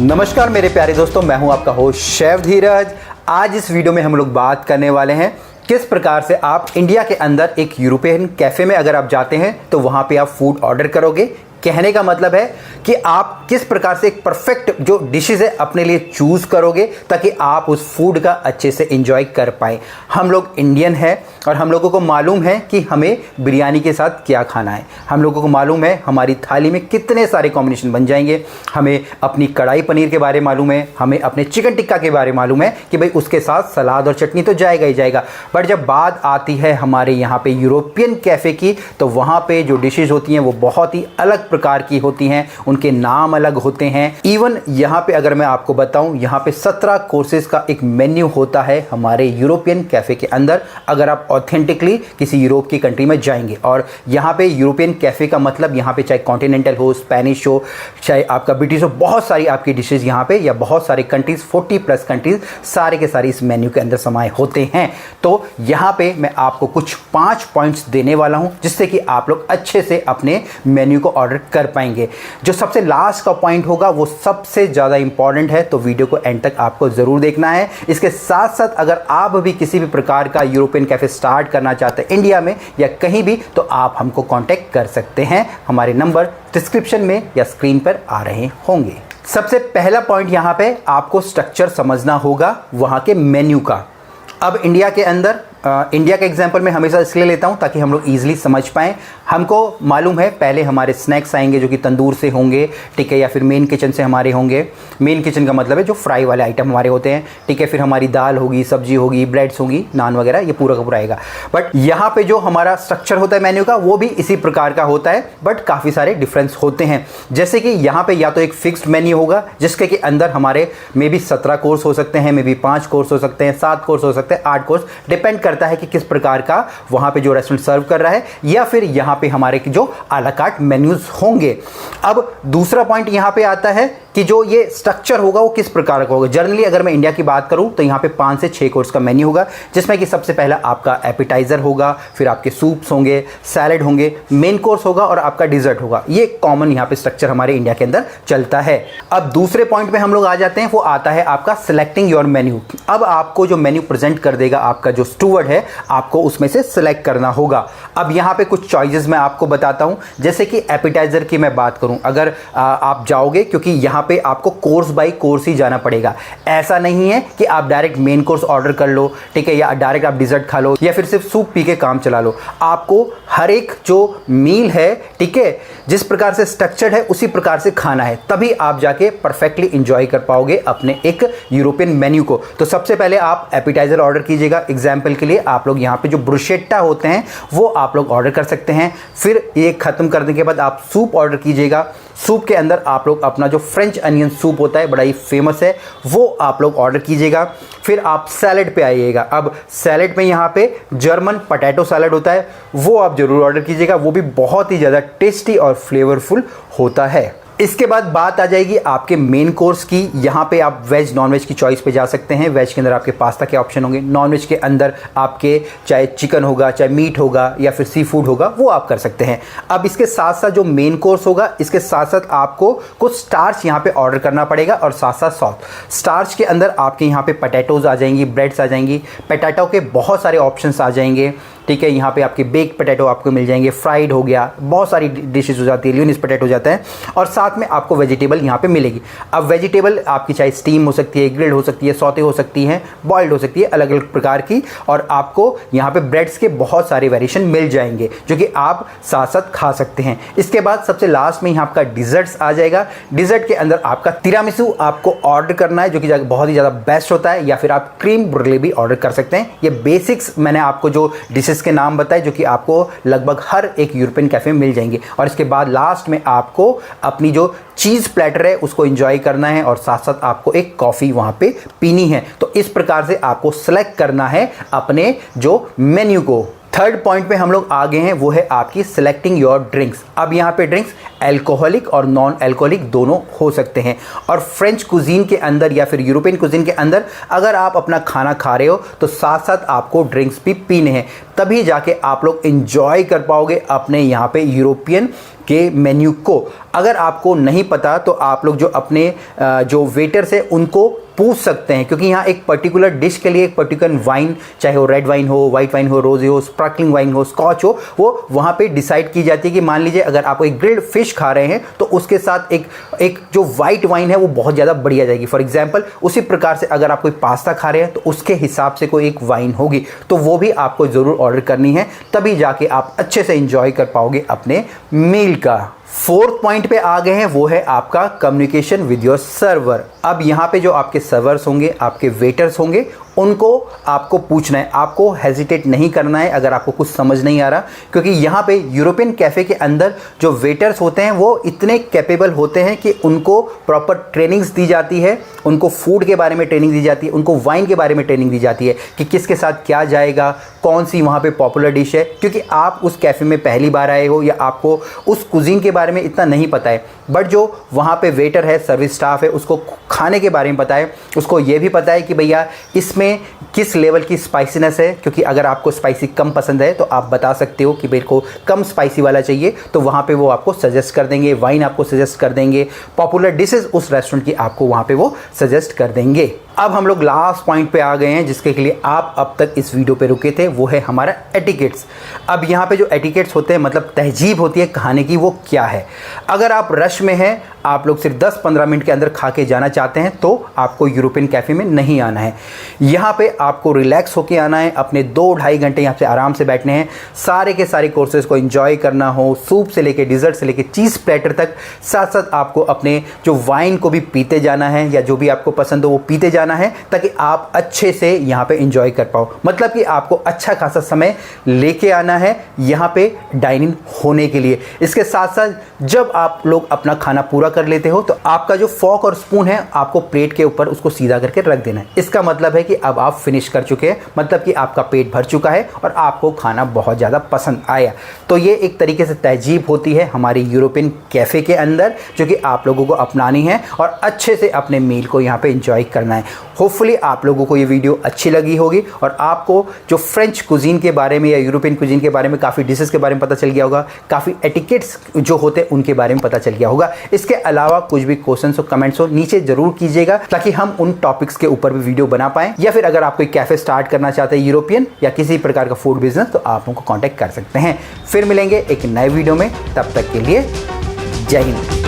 नमस्कार मेरे प्यारे दोस्तों, मैं हूं आपका होस्ट शेफ धीरज। आज इस वीडियो में हम लोग बात करने वाले हैं किस प्रकार से आप इंडिया के अंदर एक यूरोपियन कैफ़े में अगर आप जाते हैं तो वहां पे आप फूड ऑर्डर करोगे। कहने का मतलब है कि आप किस प्रकार से एक परफेक्ट जो डिशेज है अपने लिए चूज़ करोगे ताकि आप उस फूड का अच्छे से एंजॉय कर पाएँ। हम लोग इंडियन हैं और हम लोगों को मालूम है कि हमें बिरयानी के साथ क्या खाना है। हम लोगों को मालूम है हमारी थाली में कितने सारे कॉम्बिनेशन बन जाएंगे। हमें अपनी कढ़ाई पनीर के बारे में मालूम है, हमें अपने चिकन टिक्का के बारे में मालूम है कि भाई उसके साथ सलाद और चटनी तो जाएगा ही जाएगा। बट जब बात आती है हमारे यहाँ पे यूरोपियन कैफ़े की तो वहाँ पे जो डिशेज होती हैं वो बहुत ही अलग प्रकार की होती हैं, उनके नाम अलग होते हैं। इवन यहाँ पे अगर मैं आपको बताऊँ, यहाँ पे 17 कोर्सेज का एक मेन्यू होता है हमारे यूरोपियन कैफ़े के अंदर। अगर आप ऑथेंटिकली किसी यूरोप की कंट्री में जाएंगे, और यहाँ पे यूरोपियन कैफ़े का मतलब यहाँ पे चाहे कॉन्टिनेंटल हो, स्पेनिश हो, चाहे आपका ब्रिटिश हो, बहुत सारी आपकी डिशेज़ यहाँ पे या बहुत सारी कंट्रीज़ 40+ कंट्रीज़ सारे के सारे इस मेन्यू के अंदर समाये होते हैं। तो यहाँ पे मैं आपको कुछ 5 पॉइंट्स देने वाला हूँ जिससे कि आप लोग अच्छे से अपने मेन्यू को ऑर्डर कर पाएंगे। जो सबसे लास्ट का पॉइंट होगा वो सबसे ज़्यादा इंपॉर्टेंट है, तो वीडियो को एंड तक आपको ज़रूर देखना है। इसके साथ साथ अगर आप भी किसी भी प्रकार का यूरोपियन कैफ़े स्टार्ट करना चाहते हैं इंडिया में या कहीं भी, तो आप हमको कांटेक्ट कर सकते हैं। हमारे नंबर डिस्क्रिप्शन में या स्क्रीन पर आ रहे होंगे। सबसे पहला पॉइंट यहाँ पे आपको स्ट्रक्चर समझना होगा वहाँ के मेन्यू का। अब इंडिया के अंदर इंडिया का एग्जांपल मैं हमेशा इसलिए लेता हूँ ताकि हम लोग ईजिली समझ पाएँ। हमको मालूम है पहले हमारे स्नैक्स आएंगे जो कि तंदूर से होंगे, ठीक है, या फिर मेन किचन से हमारे होंगे। मेन किचन का मतलब है जो फ्राई वाले आइटम हमारे होते हैं, ठीक है। फिर हमारी दाल होगी, सब्जी होगी, ब्रेड्स होंगी, नान वगैरह, ये पूरा का पूरा आएगा। बट यहाँ पे जो हमारा स्ट्रक्चर होता है मेन्यू का वो भी इसी प्रकार का होता है, बट काफ़ी सारे डिफरेंस होते हैं। जैसे कि यहाँ पे या तो एक फिक्स्ड मेन्यू होगा जिसके के अंदर हमारे मे बी 17 कोर्स हो सकते हैं, मे बी 5 कोर्स हो सकते हैं, 7 कोर्स हो सकते हैं, 8 कोर्स, डिपेंड करता है कि किस प्रकार का वहां पे जो रेस्टोरेंट सर्व कर रहा है, या फिर यहां पे हमारे जो आ ला कार्ट मेन्यूज होंगे। अब दूसरा पॉइंट यहां पे आता है कि जो ये स्ट्रक्चर होगा वो किस प्रकार का होगा। जनरली अगर मैं इंडिया की बात करूं तो यहाँ पे 5 से 6 कोर्स का मेन्यू होगा जिसमें कि सबसे पहला आपका एपिटाइजर होगा, फिर आपके सूप्स होंगे, सैलेड होंगे, मेन कोर्स होगा और आपका डिजर्ट होगा। ये कॉमन यहाँ पे स्ट्रक्चर हमारे इंडिया के अंदर चलता है। अब दूसरे पॉइंट पे हम लोग आ जाते हैं, वो आता है आपका सिलेक्टिंग योर मेन्यू। अब आपको जो मेन्यू प्रेजेंट कर देगा आपका जो स्टूवर्ड है, आपको उसमें से सिलेक्ट करना होगा। अब यहाँ पे कुछ चॉइसेस मैं आपको बताता हूँ। जैसे कि एपिटाइजर की मैं बात करूँ, अगर आप जाओगे, क्योंकि यहाँ पे आपको कोर्स बाय कोर्स ही जाना पड़ेगा। ऐसा नहीं है कि आप डायरेक्ट मेन कोर्स ऑर्डर कर लो, ठीक है, या डायरेक्ट आप डिजर्ट खा लो, या फिर सिर्फ सूप पी के काम चला लो। आपको हर एक जो मील है, ठीक है, जिस प्रकार से स्ट्रक्चर्ड है उसी प्रकार से खाना है, तभी आप जाके परफेक्टली इंजॉय कर पाओगे अपने एक यूरोपियन मेन्यू को। तो सबसे पहले आप एपिटाइजर ऑर्डर कीजिएगा। एग्जाम्पल के लिए आप लोग यहाँ पे जो ब्रुशेट्टा होते हैं वो आप लोग ऑर्डर कर सकते हैं। फिर ये खत्म करने के बाद आप सूप ऑर्डर कीजिएगा। सूप के अंदर आप लोग अपना जो फ्रेंच अनियन सूप होता है, बड़ा ही फेमस है, वो आप लोग ऑर्डर कीजिएगा। फिर आप सैलेड पे आइएगा। अब सैलेड में यहाँ पे जर्मन पोटैटो सैलेड होता है, वो आप जरूर ऑर्डर कीजिएगा। वो भी बहुत ही ज़्यादा टेस्टी और फ्लेवरफुल होता है। इसके बाद बात आ जाएगी आपके मेन कोर्स की। यहाँ पे आप वेज नॉन वेज की चॉइस पे जा सकते हैं। वेज के अंदर आपके पास्ता के ऑप्शन होंगे, नॉन वेज के अंदर आपके चाहे चिकन होगा, चाहे मीट होगा, या फिर सी फूड होगा, वो आप कर सकते हैं। अब इसके साथ साथ जो मेन कोर्स होगा, इसके साथ साथ आपको कुछ स्टार्च यहाँ पे ऑर्डर करना पड़ेगा और साथ साथ सॉस। स्टार्च के अंदर आपके यहाँ पे पोटैटोज आ जाएंगी, ब्रेड्स आ जाएंगी, पोटैटो के बहुत सारे ऑप्शंस आ जाएंगे, ठीक है। यहाँ पे आपके बेक्ड पोटैटो आपको मिल जाएंगे, फ्राइड हो गया, बहुत सारी डिशेज हो जाती है, लियोनीज पोटैटो हो जाता है, और साथ में आपको वेजिटेबल यहाँ पे मिलेगी। अब वेजिटेबल आपकी चाहे स्टीम हो सकती है, ग्रिल्ड हो सकती है, सौते हो सकती है, बॉइल्ड हो सकती है, अलग अलग प्रकार की। और आपको यहाँ पे ब्रेड्स के बहुत सारे वेरिएशन मिल जाएंगे जो कि आप साथ साथ खा सकते हैं। इसके बाद सबसे लास्ट में यहाँ आपका डिजर्ट्स आ जाएगा। डिजर्ट के अंदर आपका तिरामिसू आपको ऑर्डर करना है जो कि बहुत ही ज़्यादा बेस्ट होता है, या फिर आप क्रीम ब्रूले भी ऑर्डर कर सकते हैं। ये बेसिक्स मैंने आपको जो डिशेज के नाम बताए जो कि आपको लगभग हर एक यूरोपियन कैफे में मिल जाएंगे। और इसके बाद लास्ट में आपको अपनी जो चीज़ प्लेटर है उसको एंजॉय करना है, और साथ साथ आपको एक कॉफ़ी वहाँ पे पीनी है। तो इस प्रकार से आपको सेलेक्ट करना है अपने जो मेन्यू को। थर्ड पॉइंट पे हम लोग आ गए हैं, वो है आपकी सिलेक्टिंग योर ड्रिंक्स। अब यहाँ पे ड्रिंक्स अल्कोहलिक और नॉन अल्कोहलिक दोनों हो सकते हैं। और फ्रेंच कुजीन के अंदर या फिर यूरोपियन कुजीन के अंदर अगर आप अपना खाना खा रहे हो तो साथ साथ आपको ड्रिंक्स भी पीने हैं, तभी जाके आप लोग एंजॉय कर पाओगे अपने यहाँ पे यूरोपियन के मेन्यू को। अगर आपको नहीं पता तो आप लोग जो अपने जो वेटर्स है उनको पूछ सकते हैं, क्योंकि यहाँ एक पर्टिकुलर डिश के लिए एक पर्टिकुलर वाइन, चाहे वो रेड वाइन हो, वाइट वाइन हो, रोज़े हो, स्पार्कलिंग वाइन हो, स्कॉच हो, वो वहाँ पे डिसाइड की जाती है कि मान लीजिए अगर आप एक ग्रिल्ड फिश खा रहे हैं तो उसके साथ एक जो वाइट वाइन है वो बहुत ज़्यादा बढ़िया जाएगी। फॉर एग्जाम्पल उसी प्रकार से अगर आप कोई पास्ता खा रहे हैं तो उसके हिसाब से कोई एक वाइन होगी, तो वो भी आपको ज़रूर ऑर्डर करनी है, तभी जाके आप अच्छे से इंजॉय कर पाओगे अपने मील का। फोर्थ पॉइंट पे आ गए हैं, वो है आपका कम्युनिकेशन विद योर सर्वर। अब यहाँ पे जो आपके सर्वर्स होंगे, आपके वेटर्स होंगे, उनको आपको पूछना है, आपको हेजिटेट नहीं करना है अगर आपको कुछ समझ नहीं आ रहा, क्योंकि यहाँ पे यूरोपियन कैफ़े के अंदर जो वेटर्स होते हैं वो इतने कैपेबल होते हैं कि उनको प्रॉपर ट्रेनिंग्स दी जाती है, उनको फूड के बारे में ट्रेनिंग दी जाती है, उनको वाइन के बारे में ट्रेनिंग दी जाती है कि किसके साथ क्या जाएगा, कौन सी वहाँ पे पॉपुलर डिश है, क्योंकि आप उस कैफ़े में पहली बार आए हो या आपको उस कुजीन के बारे में इतना नहीं पता है। बट जो वहाँ पे वेटर है, सर्विस स्टाफ है, उसको खाने के बारे में पता है, उसको ये भी पता है कि भैया इसमें किस लेवल की स्पाइसीनेस है, क्योंकि अगर आपको स्पाइसी कम पसंद है तो आप बता सकते हो कि मेरे को कम स्पाइसी वाला चाहिए, तो वहाँ पे वो आपको सजेस्ट कर देंगे, वाइन आपको सजेस्ट कर देंगे, पॉपुलर डिशेस उस रेस्टोरेंट की आपको वहाँ पे वो सजेस्ट कर देंगे। अब हम लोग लास्ट पॉइंट पे आ गए हैं जिसके लिए आप अब तक इस वीडियो पे रुके थे, वो है हमारा एटिकेट्स। अब यहाँ पे जो एटिकेट्स होते हैं, मतलब तहजीब होती है खाने की, वो क्या है। अगर आप रश में हैं, आप लोग सिर्फ 10-15 मिनट के अंदर खा के जाना चाहते हैं तो आपको यूरोपियन कैफ़े में नहीं आना है। यहाँ पे आपको रिलैक्स होके आना है, अपने 2-2.5 घंटे यहाँ से आराम से बैठने हैं, सारे के सारे कोर्सेज को एंजॉय करना हो, सूप से लेके डिज़र्ट से लेके चीज़ प्लेटर तक। साथ साथ आपको अपने जो वाइन को भी पीते जाना है, या जो भी आपको पसंद हो वो पीते जाना है, ताकि आप अच्छे से यहाँ पे एंजॉय कर पाओ। मतलब कि आपको अच्छा खासा समय लेके आना है यहाँ पे डाइनिंग होने के लिए। इसके साथ साथ जब आप लोग अपना खाना पूरा कर लेते हो तो आपका जो फॉर्क और स्पून है आपको प्लेट के ऊपर उसको सीधा करके रख देना है। इसका मतलब है कि अब आप फिनिश कर चुके हैं, मतलब कि आपका पेट भर चुका है और आपको खाना बहुत ज़्यादा पसंद आया। तो ये एक तरीके से तहजीब होती है हमारी यूरोपियन कैफ़े के अंदर, जो कि आप लोगों को अपनानी है और अच्छे से अपने मील को यहाँ पे एंजॉय करना है। होपफुली आप लोगों को ये वीडियो अच्छी लगी होगी और आपको जो फ्रेंच कुजीन के बारे में या यूरोपियन कुजीन के बारे में, काफ़ी डिशेस के बारे में पता चल गया होगा, काफ़ी एटिकेट्स जो होते हैं उनके बारे में पता चल गया होगा। इसके अलावा कुछ भी क्वेश्चंस हो, कमेंट्स हो, नीचे जरूर कीजिएगा ताकि हम उन टॉपिक्स के ऊपर भी वीडियो बना पाएं। या फिर अगर आप कोई कैफ़े स्टार्ट करना चाहते हैं यूरोपियन या किसी प्रकार का फूड बिजनेस, तो आप हमको कॉन्टैक्ट कर सकते हैं। फिर मिलेंगे एक नए वीडियो में, तब तक के लिए जय हिंद।